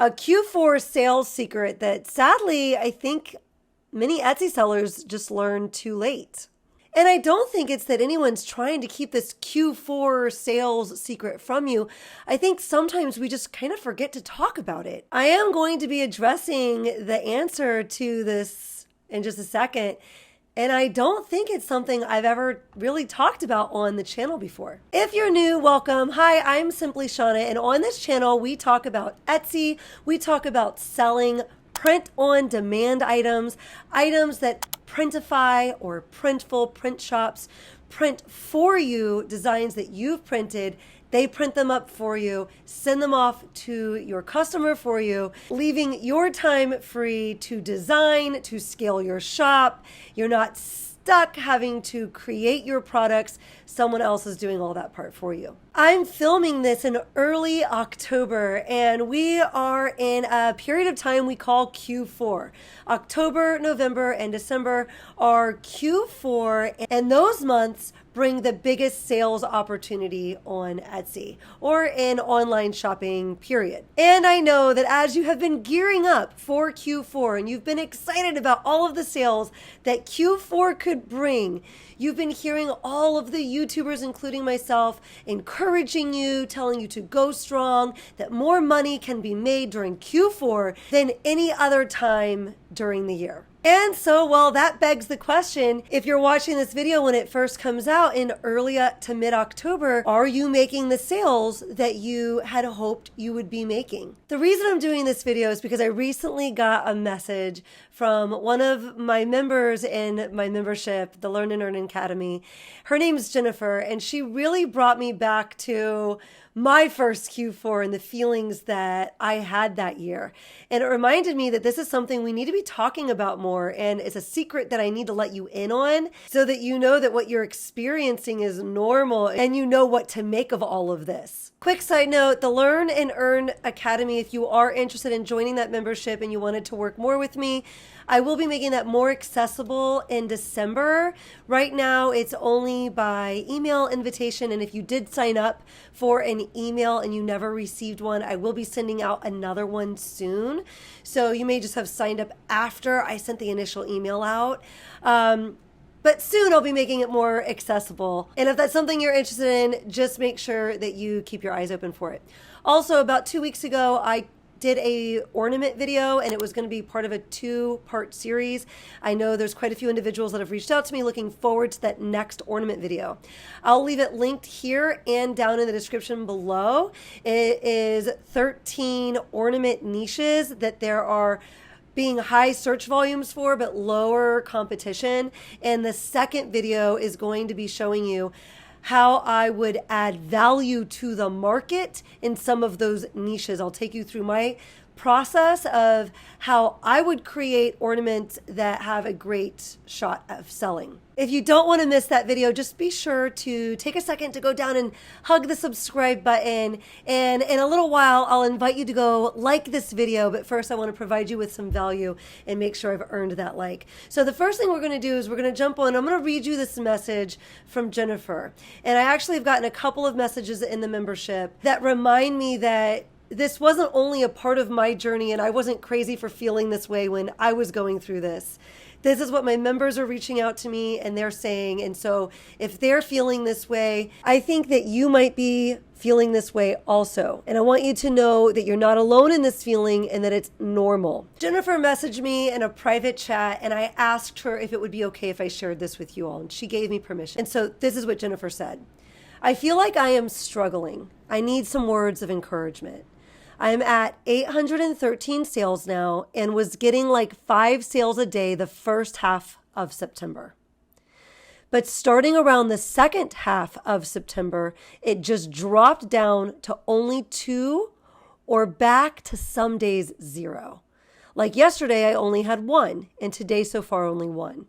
A Q4 sales secret that sadly, I think many Etsy sellers just learned too late. And I don't think it's that anyone's trying to keep this Q4 sales secret from you. I think sometimes we just kind of forget to talk about it. I am going to be addressing the answer to this in just a second. And I don't think it's something I've ever really talked about on the channel before. If you're new, welcome. Hi, I'm simply Shawna. And on this channel, we talk about Etsy. We talk about selling print-on-demand items, items that Printify or Printful print shops print for you, designs that you've printed. They print them up for you, send them off to your customer for you, leaving your time free to design, to scale your shop. You're not stuck having to create your products. Someone else is doing all that part for you. I'm filming this in early October, and we are in a period of time we call Q4. October, November, and December are Q4, and those months bring the biggest sales opportunity on Etsy or in online shopping, period. And I know that as you have been gearing up for Q4 and you've been excited about all of the sales that Q4 could bring, you've been hearing all of the YouTubers, including myself, encouraging you, telling you to go strong, that more money can be made during Q4 than any other time during the year. And so, well, that begs the question, if you're watching this video when it first comes out in early to mid-October, are you making the sales that you had hoped you would be making? The reason I'm doing this video is because I recently got a message from one of my members in my membership, the Learn and Earn Academy. Her name's Jennifer, and she really brought me back to my first Q4 and the feelings that I had that year. And it reminded me that this is something we need to be talking about more, and it's a secret that I need to let you in on so that you know that what you're experiencing is normal and you know what to make of all of this. Quick side note, the Learn and Earn Academy, if you are interested in joining that membership and you wanted to work more with me, I will be making that more accessible in December. Right now, it's only by email invitation. And if you did sign up for an email and you never received one, I will be sending out another one soon. So you may just have signed up after I sent the initial email out. But soon I'll be making it more accessible. And if that's something you're interested in, just make sure that you keep your eyes open for it. Also, about 2 weeks ago, I did a ornament video, and it was going to be part of a 2-part series. I know there's quite a few individuals that have reached out to me looking forward to that next ornament video. I'll leave it linked here and down in the description below. It is 13 ornament niches that there are being high search volumes for, but lower competition. And the second video is going to be showing you how I would add value to the market in some of those niches. I'll take you through my process of how I would create ornaments that have a great shot of selling. If you don't want to miss that video, just be sure to take a second to go down and hug the subscribe button. And in a little while, I'll invite you to go like this video. But first, I want to provide you with some value and make sure I've earned that like. So the first thing we're going to do is we're going to jump on. I'm going to read you this message from Jennifer. And I actually have gotten a couple of messages in the membership that remind me that this wasn't only a part of my journey, and I wasn't crazy for feeling this way when I was going through this. This is what my members are reaching out to me and they're saying. And so if they're feeling this way, I think that you might be feeling this way also. And I want you to know that you're not alone in this feeling and that it's normal. Jennifer messaged me in a private chat, and I asked her if it would be okay if I shared this with you all. And she gave me permission. And so this is what Jennifer said. I feel like I am struggling. I need some words of encouragement. I'm at 813 sales now and was getting like 5 sales a day the first half of September. But starting around the second half of September, it just dropped down to only 2 or back to some days 0. Like yesterday, I only had 1, and today so far only 1.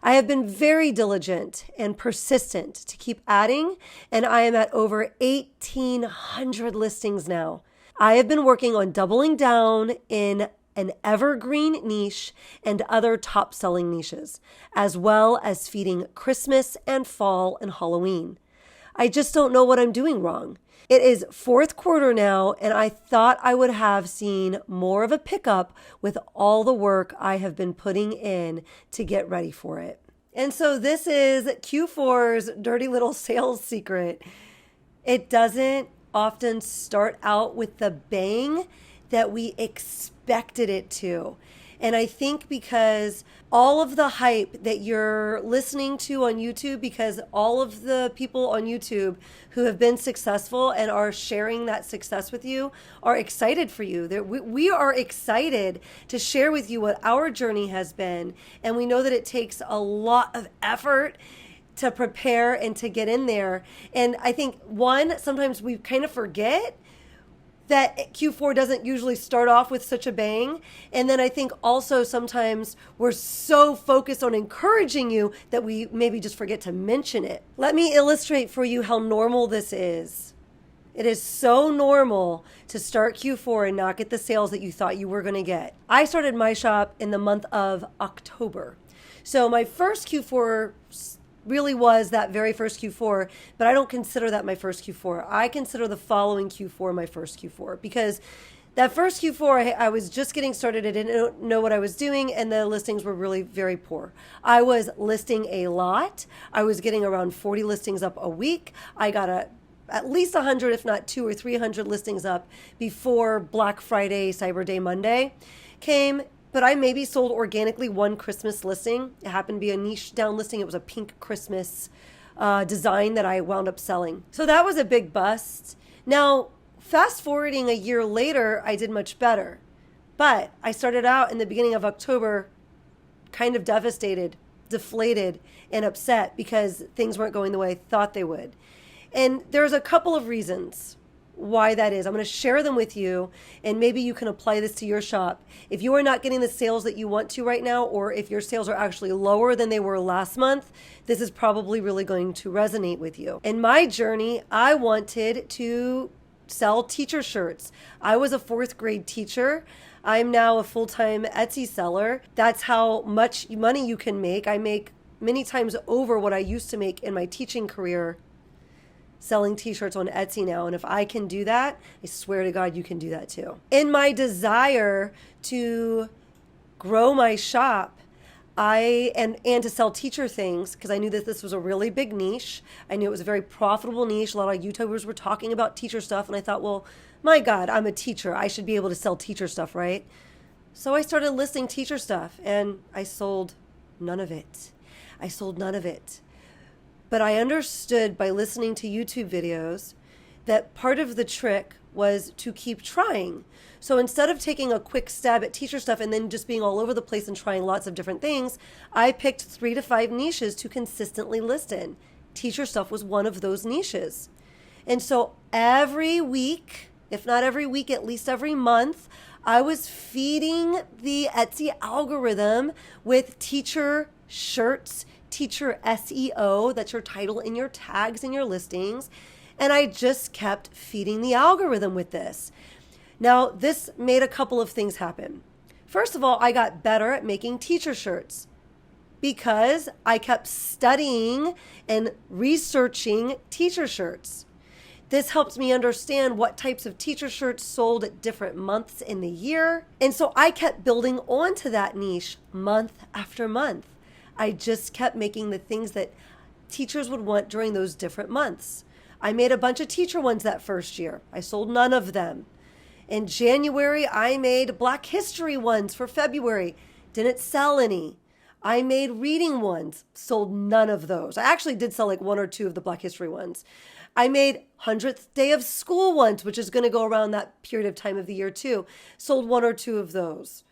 I have been very diligent and persistent to keep adding, and I am at over 1,800 listings now. I have been working on doubling down in an evergreen niche and other top-selling niches, as well as feeding Christmas and fall and Halloween. I just don't know what I'm doing wrong. It is fourth quarter now, and I thought I would have seen more of a pickup with all the work I have been putting in to get ready for it. And so this is Q4's dirty little sales secret. It doesn't often start out with the bang that we expected it to. And I think because all of the hype that you're listening to on YouTube, because all of the people on YouTube who have been successful and are sharing that success with you are excited for you. We are excited to share with you what our journey has been. And we know that it takes a lot of effort to prepare and to get in there. And I think sometimes we kind of forget that Q4 doesn't usually start off with such a bang. And then I think also sometimes we're so focused on encouraging you that we maybe just forget to mention it. Let me illustrate for you how normal this is. It is so normal to start Q4 and not get the sales that you thought you were gonna get. I started my shop in the month of October. So my first Q4 really was that very first Q4, but I don't consider that my first Q4. I consider the following Q4 my first Q4 because that first Q4, I was just getting started. I didn't know what I was doing, and the listings were really very poor. I was listing a lot. I was getting around 40 listings up a week. I got at least 100, if not 200 or 300 listings up before Black Friday, Cyber Day, Monday came. But I maybe sold organically one Christmas listing. It happened to be a niche down listing. It was a pink Christmas design that I wound up selling. So that was a big bust. Now, fast forwarding a year later, I did much better. But I started out in the beginning of October kind of devastated, deflated, and upset because things weren't going the way I thought they would. And there's a couple of reasons why that is. I'm going to share them with you, and maybe you can apply this to your shop. If you are not getting the sales that you want to right now, or if your sales are actually lower than they were last month, this is probably really going to resonate with you. In my journey, I wanted to sell teacher shirts. I was a fourth grade teacher. I'm now a full-time Etsy seller. That's how much money you can make. I make many times over what I used to make in my teaching career selling t-shirts on Etsy now. And if I can do that, I swear to God, you can do that too. In my desire to grow my shop, and to sell teacher things, because I knew that this was a really big niche. I knew it was a very profitable niche. A lot of YouTubers were talking about teacher stuff. And I thought, well, my God, I'm a teacher. I should be able to sell teacher stuff, right? So I started listing teacher stuff, and I sold none of it. But I understood by listening to YouTube videos that part of the trick was to keep trying. So instead of taking a quick stab at teacher stuff and then just being all over the place and trying lots of different things, I picked 3 to 5 niches to consistently list in. Teacher stuff was one of those niches. And so every week, if not every week, at least every month, I was feeding the Etsy algorithm with teacher shirts, teacher SEO, that's your title in your tags and your listings. And I just kept feeding the algorithm with this. Now, this made a couple of things happen. First of all, I got better at making teacher shirts because I kept studying and researching teacher shirts. This helps me understand what types of teacher shirts sold at different months in the year. And so I kept building onto that niche month after month. I just kept making the things that teachers would want during those different months. I made a bunch of teacher ones that first year. I sold none of them. In January, I made Black History ones for February. Didn't sell any. I made reading ones. Sold none of those. I actually did sell like 1 or 2 of the Black History ones. I made 100th day of school ones, which is going to go around that period of time of the year too. Sold 1 or 2 of those.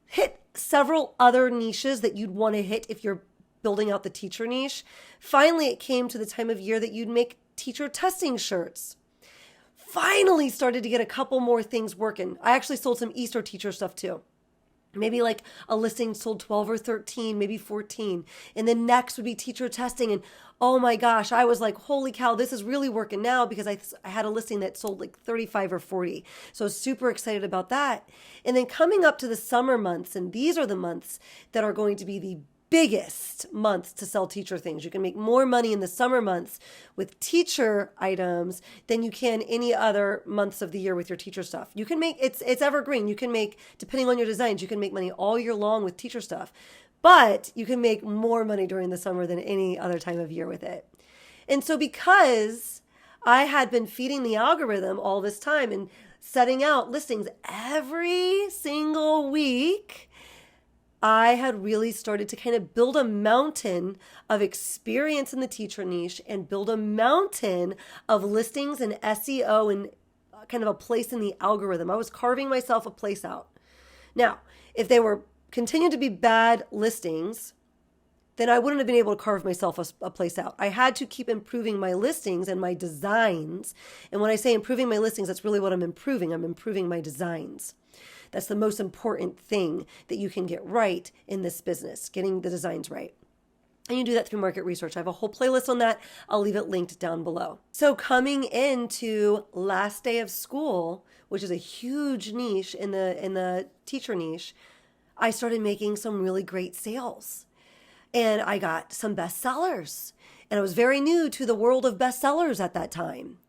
Hit several other niches that you'd want to hit if you're building out the teacher niche. Finally, it came to the time of year that you'd make teacher testing shirts. Finally started to get a couple more things working. I actually sold some Easter teacher stuff too. Maybe like a listing sold 12 or 13, maybe 14. And then next would be teacher testing. And oh my gosh, I was like, holy cow, this is really working now because I had a listing that sold like 35 or 40. So I was super excited about that. And then coming up to the summer months, and these are the months that are going to be the biggest months to sell teacher things. You can make more money in the summer months with teacher items than you can any other months of the year with your teacher stuff. You can make, it's evergreen. You can make, depending on your designs, you can make money all year long with teacher stuff, but you can make more money during the summer than any other time of year with it. And so because I had been feeding the algorithm all this time and setting out listings every single week, I had really started to kind of build a mountain of experience in the teacher niche and build a mountain of listings and SEO and kind of a place in the algorithm. I was carving myself a place out. Now, if they were continued to be bad listings, then I wouldn't have been able to carve myself a place out. I had to keep improving my listings and my designs. And when I say improving my listings, that's really what I'm improving. I'm improving my designs. That's the most important thing that you can get right in this business, getting the designs right. And you do that through market research. I have a whole playlist on that. I'll leave it linked down below. So coming into last day of school, which is a huge niche in the teacher niche, I started making some really great sales. And I got some bestsellers. And I was very new to the world of bestsellers at that time.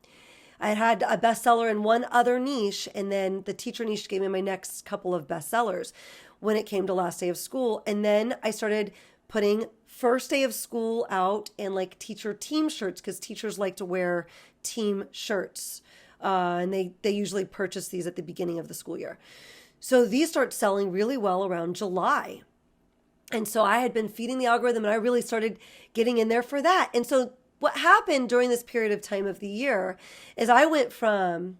I had a bestseller in one other niche, and then the teacher niche gave me my next couple of bestsellers when it came to last day of school. And then I started putting first day of school out and like teacher team shirts, because teachers like to wear team shirts. And they usually purchase these at the beginning of the school year. So these start selling really well around July. And so I had been feeding the algorithm and I really started getting in there for that. And so what happened during this period of time of the year is I went from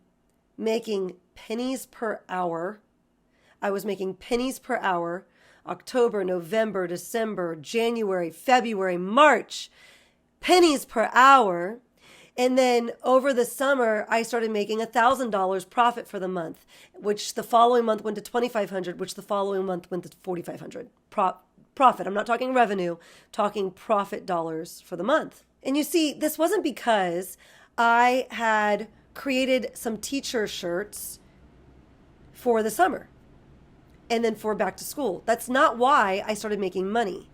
making pennies per hour. I was making pennies per hour, October, November, December, January, February, March, pennies per hour. And then over the summer, I started making $1,000 profit for the month, which the following month went to $2,500, which the following month went to $4,500 profit. I'm not talking revenue, talking profit dollars for the month. And you see, this wasn't because I had created some teacher shirts for the summer and then for back to school. That's not why I started making money.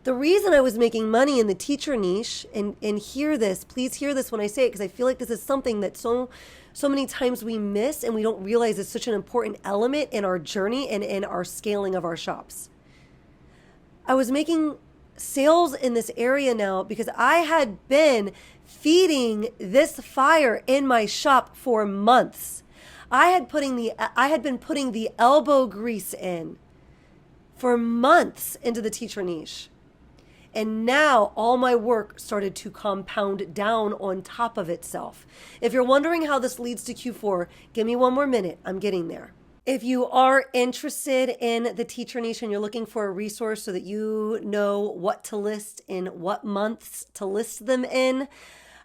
The reason I was making money in the teacher niche, and hear this, please hear this when I say it, because I feel like this is something that so many times we miss and we don't realize it's such an important element in our journey and in our scaling of our shops. I was making sales in this area now because I had been feeding this fire in my shop for months. I had been putting the elbow grease in for months into the teacher niche. And now all my work started to compound down on top of itself. If you're wondering how this leads to Q4, give me one more minute. I'm getting there. If you are interested in the teacher niche and you're looking for a resource so that you know what to list in what months to list them in,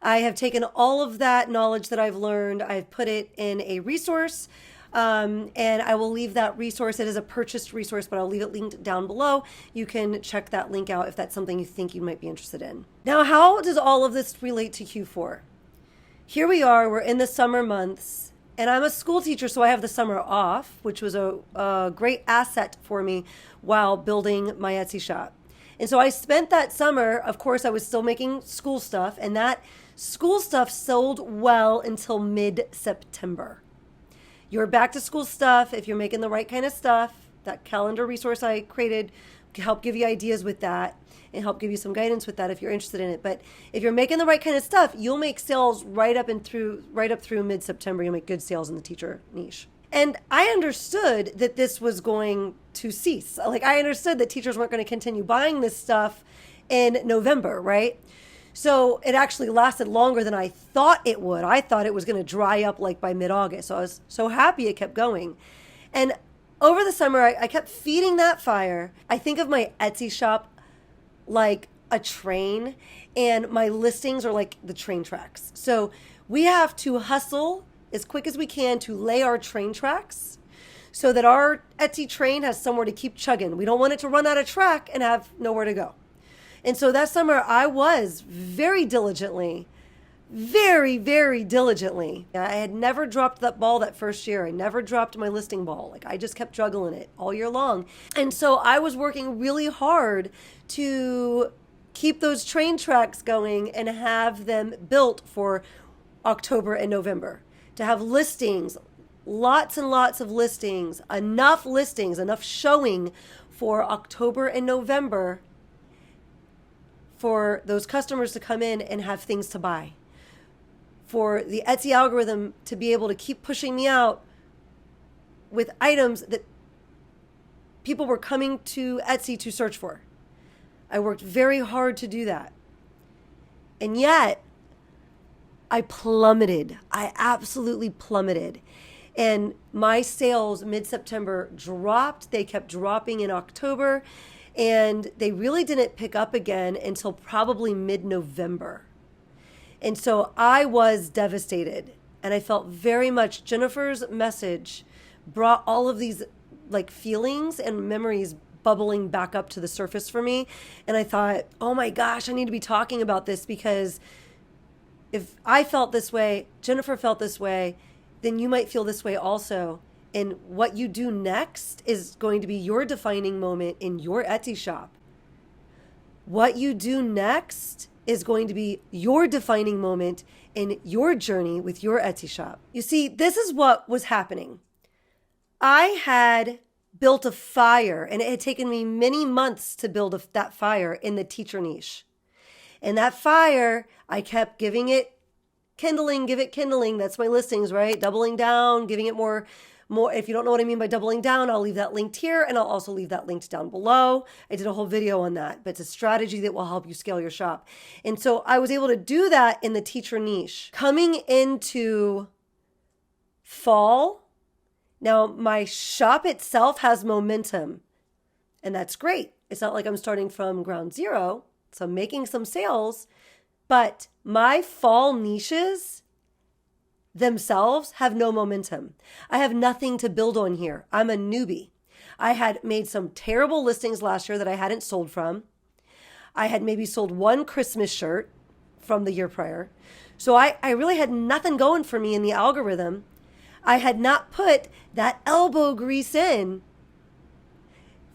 I have taken all of that knowledge that I've learned. I've put it in a resource, and I will leave that resource. It is a purchased resource, but I'll leave it linked down below. You can check that link out if that's something you think you might be interested in. Now, how does all of this relate to Q4? Here we are, we're in the summer months. And I'm a school teacher, so I have the summer off, which was a great asset for me while building my Etsy shop. And so I spent that summer, of course, I was still making school stuff, and that school stuff sold well until mid-September. Your back to school stuff, if you're making the right kind of stuff, that calendar resource I created can help give you ideas with that and help give you some guidance with that if you're interested in it. But if you're making the right kind of stuff, you'll make sales right up through mid-September. You'll make good sales in the teacher niche. And I understood that this was going to cease. Like, I understood that teachers weren't going to continue buying this stuff in November, right? So it actually lasted longer than I thought it would. I thought it was going to dry up like by mid-August. So I was so happy it kept going. And over the summer, I kept feeding that fire. I think of my Etsy shop like a train, and my listings are like the train tracks. So we have to hustle as quick as we can to lay our train tracks so that our Etsy train has somewhere to keep chugging. We don't want it to run out of track and have nowhere to go. And so that summer I was very diligently very, very diligently. I had never dropped that ball that first year. I never dropped my listing ball. Like, I just kept juggling it all year long. And so I was working really hard to keep those train tracks going and have them built for October and November. To have listings, lots and lots of listings, enough showing for October and November for those customers to come in and have things to buy. For the Etsy algorithm to be able to keep pushing me out with items that people were coming to Etsy to search for. I worked very hard to do that. And yet, I plummeted. I absolutely plummeted. And my sales mid-September dropped. They kept dropping in October. And they really didn't pick up again until probably mid-November. And so I was devastated, and I felt very much Jennifer's message brought all of these like feelings and memories bubbling back up to the surface for me. And I thought, oh my gosh, I need to be talking about this, because if I felt this way, Jennifer felt this way, then you might feel this way also. And what you do next is going to be your defining moment in your Etsy shop. What you do next is going to be your defining moment in your journey with your Etsy shop. You see, this is what was happening. I had built a fire, and it had taken me many months to build that fire in the teacher niche. And that fire, I kept giving it kindling, give it kindling. That's my listings, right? Doubling down, giving it more. If you don't know what I mean by doubling down, I'll leave that linked here, and I'll also leave that linked down below. I did a whole video on that, but it's a strategy that will help you scale your shop. And so I was able to do that in the teacher niche. Coming into fall, now my shop itself has momentum, and that's great. It's not like I'm starting from ground zero, so I'm making some sales, but my fall niches themselves have no momentum. I have nothing to build on here. I'm a newbie. I had made some terrible listings last year that I hadn't sold from. I had maybe sold one Christmas shirt from the year prior. So I really had nothing going for me in the algorithm. I had not put that elbow grease in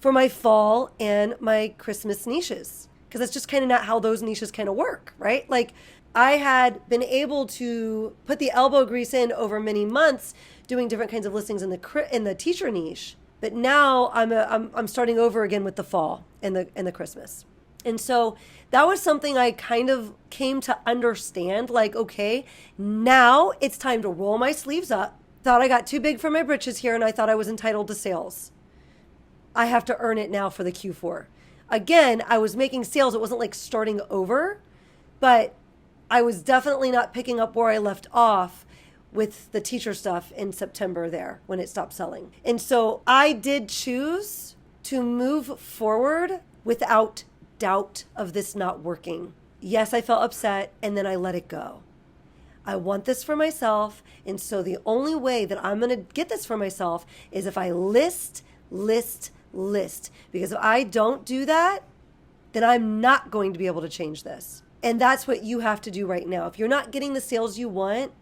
for my fall and my Christmas niches, because that's just kind of not how those niches kind of work, right? Like, I had been able to put the elbow grease in over many months doing different kinds of listings in the teacher niche, but now I'm starting over again with the fall and the Christmas. And so that was something I kind of came to understand, like, okay, now it's time to roll my sleeves up. Thought I got too big for my britches here, and I thought I was entitled to sales. I have to earn it now for the Q4. Again, I was making sales. It wasn't like starting over, but I was definitely not picking up where I left off with the teacher stuff in September there when it stopped selling. And so I did choose to move forward without doubt of this not working. Yes, I felt upset, and then I let it go. I want this for myself, and so the only way that I'm going to get this for myself is if I list. Because if I don't do that, then I'm not going to be able to change this. And that's what you have to do right now. If you're not getting the sales you want,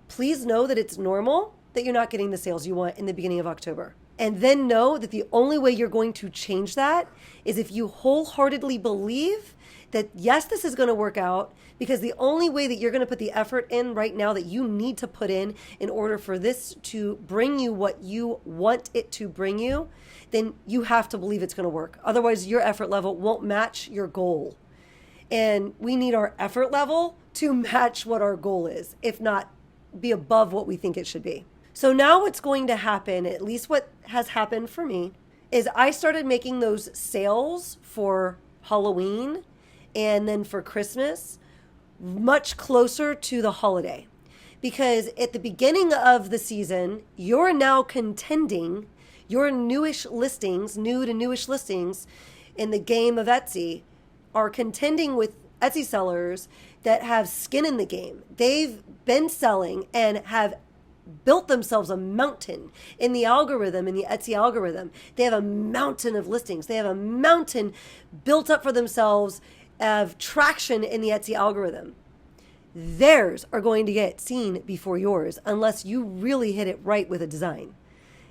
please know that it's normal that you're not getting the sales you want in the beginning of October. And then know that the only way you're going to change that is if you wholeheartedly believe that, yes, this is going to work out, because the only way that you're going to put the effort in right now that you need to put in order for this to bring you what you want it to bring you, then you have to believe it's going to work. Otherwise, your effort level won't match your goal. And we need our effort level to match what our goal is, if not be above what we think it should be. So now what's going to happen, at least what has happened for me, is I started making those sales for Halloween and then for Christmas much closer to the holiday. Because at the beginning of the season, you're now contending, your newish listings, new to newish listings in the game of Etsy are contending with Etsy sellers that have skin in the game. They've been selling and have built themselves a mountain in the algorithm, in the Etsy algorithm. They have a mountain of listings. They have a mountain built up for themselves of traction in the Etsy algorithm. theirs are going to get seen before yours unless you really hit it right with a design.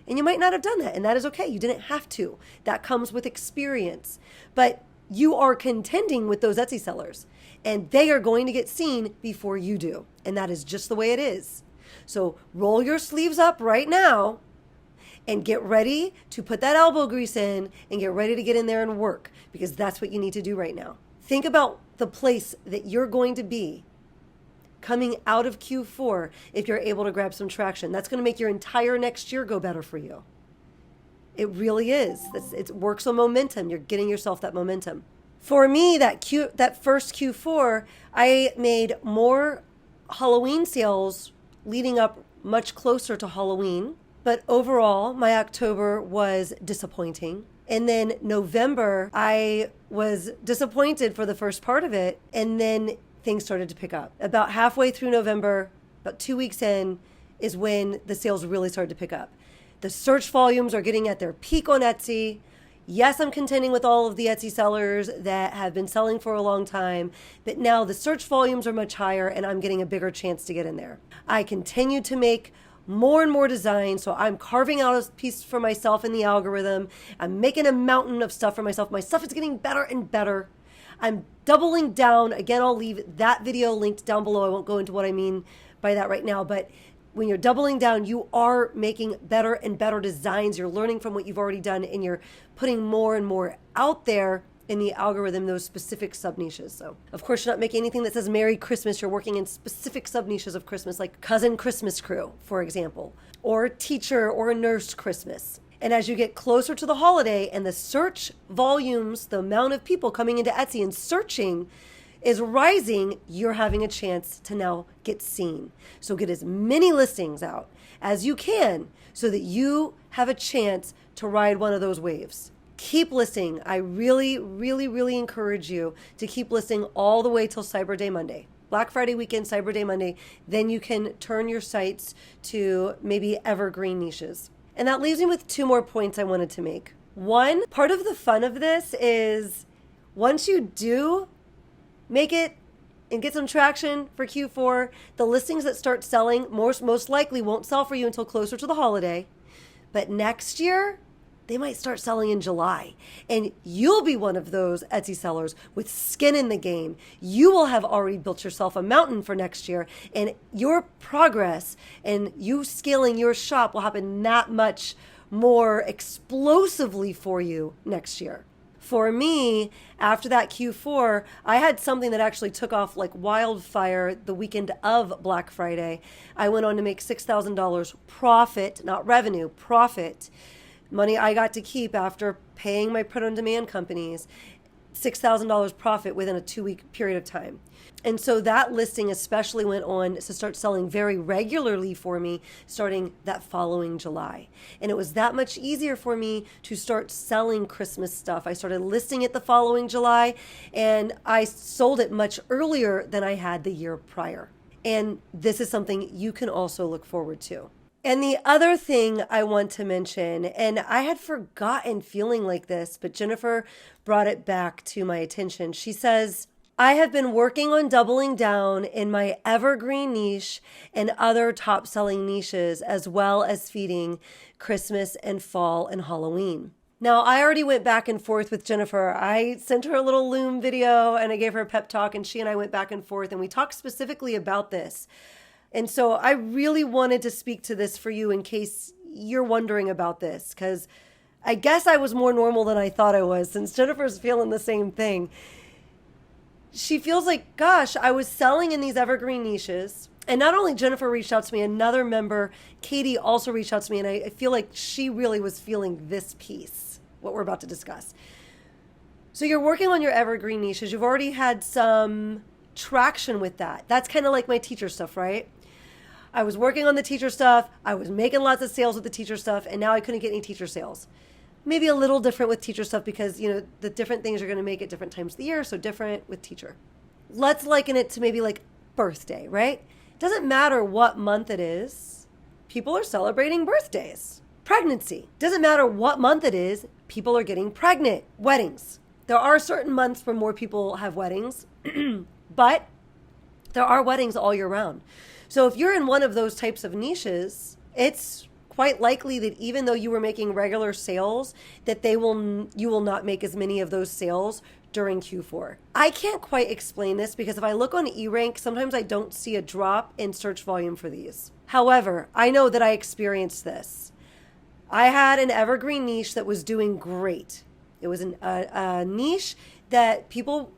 And you might not have done that, and that is okay. You didn't have to. That comes with experience. But you are contending with those Etsy sellers, and they are going to get seen before you do. And that is just the way it is. So roll your sleeves up right now and get ready to put that elbow grease in and get ready to get in there and work, because that's what you need to do right now. Think about the place that you're going to be coming out of Q4 if you're able to grab some traction. That's going to make your entire next year go better for you. It really is. It works on momentum. You're getting yourself that momentum. For me, that first Q4, I made more Halloween sales leading up much closer to Halloween. But overall, my October was disappointing. And then November, I was disappointed for the first part of it. And then things started to pick up. About halfway through November, about 2 weeks in, is when the sales really started to pick up. The search volumes are getting at their peak on Etsy. Yes, I'm contending with all of the Etsy sellers that have been selling for a long time, but now the search volumes are much higher and I'm getting a bigger chance to get in there. I continue to make more and more designs, so I'm carving out a piece for myself in the algorithm. I'm making a mountain of stuff for myself. My stuff is getting better and better. I'm doubling down. Again, I'll leave that video linked down below. I won't go into what I mean by that right now, but when you're doubling down, you are making better and better designs. You're learning from what you've already done, and you're putting more and more out there in the algorithm, those specific sub-niches. So, of course, you're not making anything that says Merry Christmas. You're working in specific sub-niches of Christmas, like Cousin Christmas Crew, for example, or Teacher or Nurse Christmas. And as you get closer to the holiday and the search volumes, the amount of people coming into Etsy and searching is rising, you're having a chance to now get seen. So get as many listings out as you can so that you have a chance to ride one of those waves. Keep listing. I really, really, really encourage you to keep listing all the way till Cyber Day Monday. Black Friday weekend, Cyber Day Monday, then you can turn your sites to maybe evergreen niches. And that leaves me with 2 more points I wanted to make. One, part of the fun of this is once you do make it and get some traction for Q4, the listings that start selling most likely won't sell for you until closer to the holiday. But next year, they might start selling in July. And you'll be one of those Etsy sellers with skin in the game. You will have already built yourself a mountain for next year. And your progress and you scaling your shop will happen that much more explosively for you next year. For me, after that Q4, I had something that actually took off like wildfire the weekend of Black Friday. I went on to make $6,000 profit, not revenue, profit. Money I got to keep after paying my print-on-demand companies, $6,000 profit within a 2-week period of time. And so that listing especially went on to start selling very regularly for me starting that following July. And it was that much easier for me to start selling Christmas stuff. I started listing it the following July, and I sold it much earlier than I had the year prior. And this is something you can also look forward to. And the other thing I want to mention, and I had forgotten feeling like this, but Jennifer brought it back to my attention. She says, I have been working on doubling down in my evergreen niche and other top-selling niches, as well as feeding Christmas and fall and Halloween. Now, I already went back and forth with Jennifer. I sent her a little Loom video and I gave her a pep talk, and she and I went back and forth and we talked specifically about this. And so I really wanted to speak to this for you in case you're wondering about this, because I guess I was more normal than I thought I was, since Jennifer's feeling the same thing. She feels like, gosh, I was selling in these evergreen niches. And not only Jennifer reached out to me, another member, Katie, also reached out to me. And I feel like she really was feeling this piece, what we're about to discuss. So you're working on your evergreen niches. You've already had some traction with that. That's kind of like my teacher stuff, right? I was working on the teacher stuff. I was making lots of sales with the teacher stuff, and now I couldn't get any teacher sales. Maybe a little different with teacher stuff because, the different things you're going to make at different times of the year, so different with teacher. Let's liken it to maybe like birthday, right? It doesn't matter what month it is. People are celebrating birthdays. Pregnancy. Doesn't matter what month it is. People are getting pregnant. Weddings. There are certain months where more people have weddings, but there are weddings all year round. So if you're in one of those types of niches, it's quite likely that even though you were making regular sales, that you will not make as many of those sales during Q4. I can't quite explain this because if I look on eRank, sometimes I don't see a drop in search volume for these. However, I know that I experienced this. I had an evergreen niche that was doing great. It was a niche that people,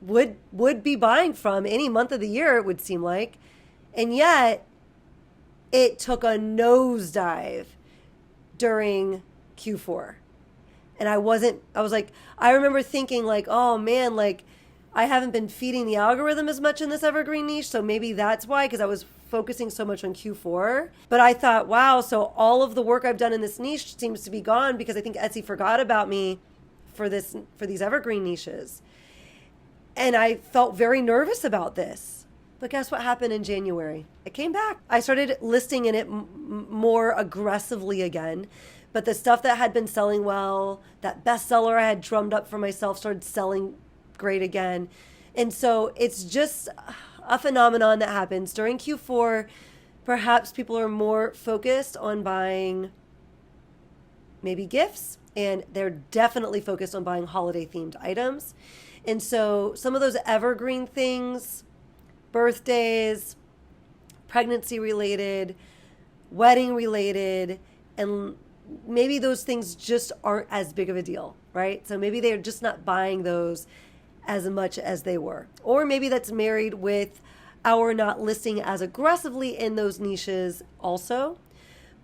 would be buying from any month of the year, it would seem like. And yet it took a nosedive during Q4. And I remember thinking like, oh man, like I haven't been feeding the algorithm as much in this evergreen niche. So maybe that's why, because I was focusing so much on Q4. But I thought, wow, so all of the work I've done in this niche seems to be gone because I think Etsy forgot about me for these evergreen niches. And I felt very nervous about this. But guess what happened in January? It came back. I started listing in it more aggressively again. But the stuff that had been selling well, that bestseller I had drummed up for myself, started selling great again. And so it's just a phenomenon that happens during Q4. Perhaps people are more focused on buying maybe gifts, and they're definitely focused on buying holiday themed items. And so some of those evergreen things, birthdays, pregnancy related, wedding related, and maybe those things just aren't as big of a deal, right? So maybe they're just not buying those as much as they were. Or maybe that's married with our not listing as aggressively in those niches also.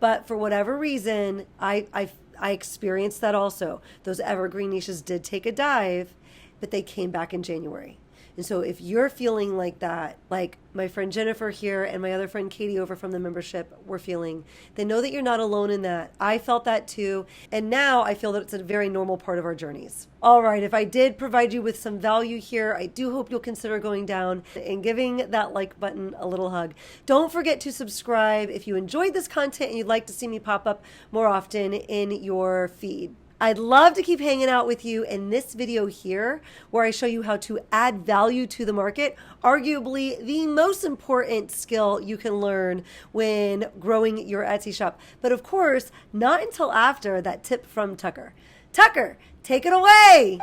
But for whatever reason, I experienced that also. Those evergreen niches did take a dive, but they came back in January. And so if you're feeling like that, like my friend Jennifer here and my other friend Katie over from the membership were feeling, then know that you're not alone in that. I felt that too. And now I feel that it's a very normal part of our journeys. All right, if I did provide you with some value here, I do hope you'll consider going down and giving that like button a little hug. Don't forget to subscribe if you enjoyed this content and you'd like to see me pop up more often in your feed. I'd love to keep hanging out with you in this video here where I show you how to add value to the market, arguably the most important skill you can learn when growing your Etsy shop. But of course, not until after that tip from Tucker. Tucker, take it away.